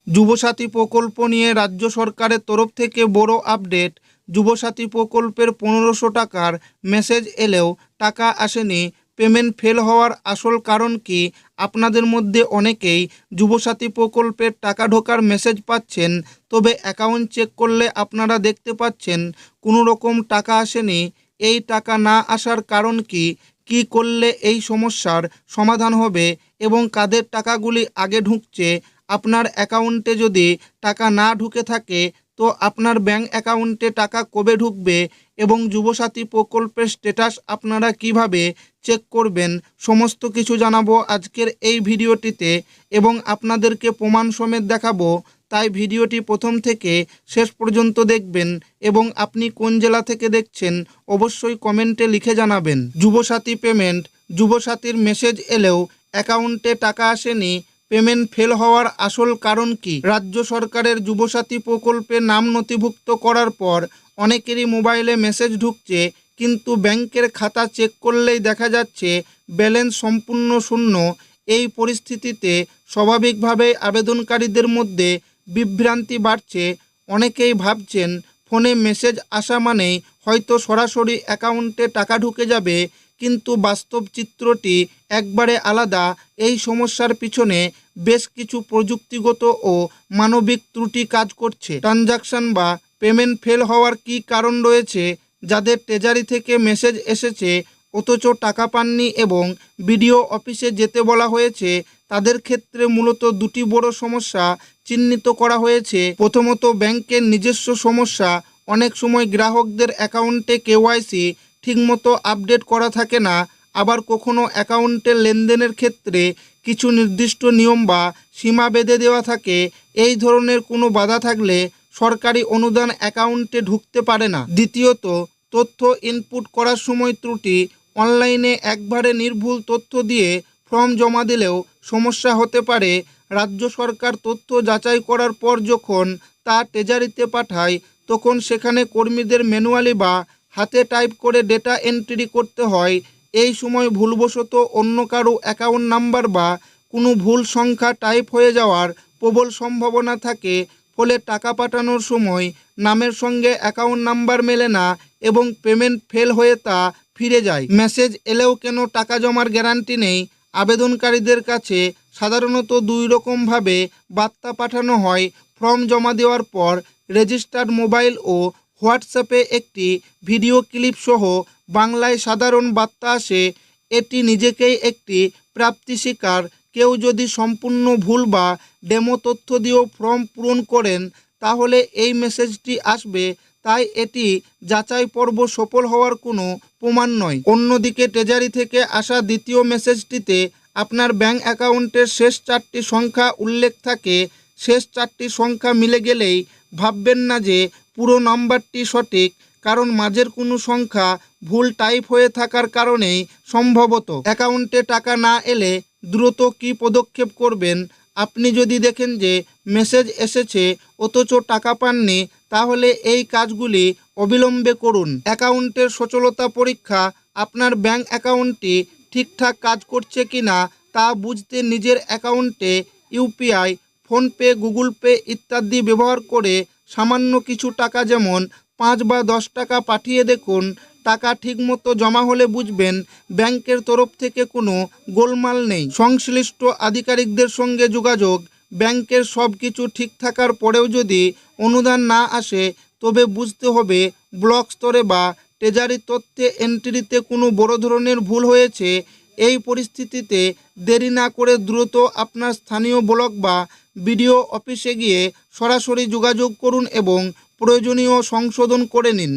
যুবসাথী প্রকল্প নিয়ে রাজ্য সরকারের তরফ থেকে বড় আপডেট। যুবসাথী প্রকল্পের 1500 টাকার মেসেজ এলেও টাকা আসেনি। পেমেন্ট ফেল হওয়ার আসল কারণ কি? আপনাদের মধ্যে অনেকেই যুবসাথী প্রকল্পের টাকা ঢোকার মেসেজ পাচ্ছেন, তবে অ্যাকাউন্ট চেক করলে আপনারা দেখতে পাচ্ছেন কোনো রকম টাকা আসেনি। এই টাকা না আসার কারণ কি? কী করলে এই সমস্যার সমাধান হবে এবং কাদের টাকাগুলি আগে ঢুকছে? আপনার অ্যাকাউন্টে যদি টাকা না ঢুকে থাকে তো আপনার ব্যাংক অ্যাকাউন্টে টাকা কবে ঢুকবে এবং যুবসাথী প্রকল্পের স্ট্যাটাস আপনারা কিভাবে চেক করবেন, সমস্ত কিছু জানাবো আজকের এই ভিডিওটিতে এবং আপনাদেরকে প্রমাণ সমেত দেখাবো। তাই ভিডিওটি প্রথম থেকে শেষ পর্যন্ত দেখবেন এবং আপনি কোন জেলা থেকে দেখছেন অবশ্যই কমেন্টে লিখে জানাবেন। যুবসাথী পেমেন্ট, যুবসাথীর মেসেজ এলেও অ্যাকাউন্টে টাকা আসেনি, পেমেন্ট ফেল হওয়ার আসল কারণ কি? রাজ্য সরকারের যুবসাথী প্রকল্পে নাম নথিভুক্ত করার পর অনেকেরই মোবাইলে মেসেজ ঢুকছে, কিন্তু ব্যাংকের খাতা চেক করলেই দেখা যাচ্ছে ব্যালেন্স সম্পূর্ণ শূন্য। এই পরিস্থিতিতে স্বাভাবিকভাবেই আবেদনকারীদের মধ্যে বিভ্রান্তি বাড়ছে। অনেকেই ভাবছেন ফোনে মেসেজ আসা মানেই হয়তো সরাসরি অ্যাকাউন্টে টাকা ঢুকে যাবে, কিন্তু বাস্তব চিত্রটি একবারে আলাদা। এই সমস্যার পিছনে বেশ কিছু প্রযুক্তিগত ও মানবিক ত্রুটি কাজ করছে। ট্রানজাকশন বা পেমেন্ট ফেল হওয়ার কী কারণ রয়েছে? যাদের ট্রেজারি থেকে মেসেজ এসেছে অথচ টাকা পাননি এবং বিডিও অফিসে যেতে বলা হয়েছে, তাদের ক্ষেত্রে মূলত দুটি বড় সমস্যা চিহ্নিত করা হয়েছে। প্রথমত, ব্যাংকের নিজস্ব সমস্যা। অনেক সময় গ্রাহকদের অ্যাকাউন্টে কেওয়াইসি ঠিকমতো আপডেট করা থাকে না, আবার কখনো অ্যাকাউন্টের লেনদেনের ক্ষেত্রে কিছু নির্দিষ্ট নিয়ম বা সীমা বেঁধে দেওয়া থাকে। এই ধরনের কোনো বাধা থাকলে সরকারি অনুদান অ্যাকাউন্টে ঢুকতে পারে না। দ্বিতীয়ত, তথ্য ইনপুট করার সময় ত্রুটি। অনলাইনে একবারে নির্ভুল তথ্য দিয়ে ফর্ম জমা দিলেও সমস্যা হতে পারে। রাজ্য সরকার তথ্য যাচাই করার পর যখন তা ট্রেজারিতে পাঠায়, তখন সেখানে কর্মীদের ম্যানুয়ালি বা হাতে টাইপ করে ডেটা এন্ট্রি করতে হয়। এই সময় ভুলবশত অন্য কারো অ্যাকাউন্ট নাম্বার বা কোনো ভুল সংখ্যা টাইপ হয়ে যাওয়ার প্রবল সম্ভাবনা থাকে। ফলে টাকা পাঠানোর সময় নামের সঙ্গে অ্যাকাউন্ট নাম্বার মেলে না এবং পেমেন্ট ফেল হয়ে তা ফিরে যায়। মেসেজ এলেও কেন টাকা জমার গ্যারান্টি নেই? আবেদনকারীদের কাছে সাধারণত দুই রকমভাবে বার্তা পাঠানো হয়। ফর্ম জমা দেওয়ার পর রেজিস্টার্ড মোবাইল ও হোয়াটসঅ্যাপে একটি ভিডিও ক্লিপ সহ বাংলায় সাধারণ বার্তা আসে, এটি নিজেকেই একটি প্রাপ্তি স্বীকার। কেউ যদি সম্পূর্ণ ভুল বা ডেমো তথ্য দিয়েও ফর্ম পূরণ করেন তাহলে এই মেসেজটি আসবে, তাই এটি যাচাই পর্ব সফল হওয়ার কোনো প্রমাণ নয়। অন্যদিকে ট্রেজারি থেকে আসা দ্বিতীয় মেসেজটিতে আপনার ব্যাংক অ্যাকাউন্টের শেষ 4টি সংখ্যা উল্লেখ থাকে। শেষ 4টি সংখ্যা মিলে গেলেই ভাববেন না যে পুরো নাম্বারটি সঠিক, কারণ মাঝের কোনো সংখ্যা ভুল টাইপ হয়ে থাকার কারণেই সম্ভবত। অ্যাকাউন্টে টাকা না এলে দ্রুত কী পদক্ষেপ করবেন? আপনি যদি দেখেন যে মেসেজ এসেছে অথচ টাকা পাননি, তাহলে এই কাজগুলি অবিলম্বে করুন। অ্যাকাউন্টের সচলতা পরীক্ষা। আপনার ব্যাংক অ্যাকাউন্টটি ঠিকঠাক কাজ করছে কি না তা বুঝতে নিজের অ্যাকাউন্টে ইউপিআই, ফোনপে, গুগল পে ইত্যাদি ব্যবহার করে সামান্য কিছু টাকা যেমন 5 বা 10 টাকা পাঠিয়ে দেখুন। টাকা ঠিকমতো জমা হলে বুঝবেন ব্যাংকের তরফ থেকে কোনো গোলমাল নেই। সংশ্লিষ্ট আধিকারিকদের সঙ্গে যোগাযোগ। ব্যাংকের সব কিছু ঠিক থাকার পরেও যদি অনুদান না আসে তবে বুঝতে হবে ব্লক স্তরে বা ট্রেজারি তথ্যে এন্ট্রিতে কোনো বড় ধরনের ভুল হয়েছে। এই পরিস্থিতিতে দেরি না করে দ্রুত আপনার স্থানীয় ব্লক বা বিডিও অফিসে গিয়ে সরাসরি যোগাযোগ করুন এবং প্রয়োজনীয় সংশোধন করে নিন।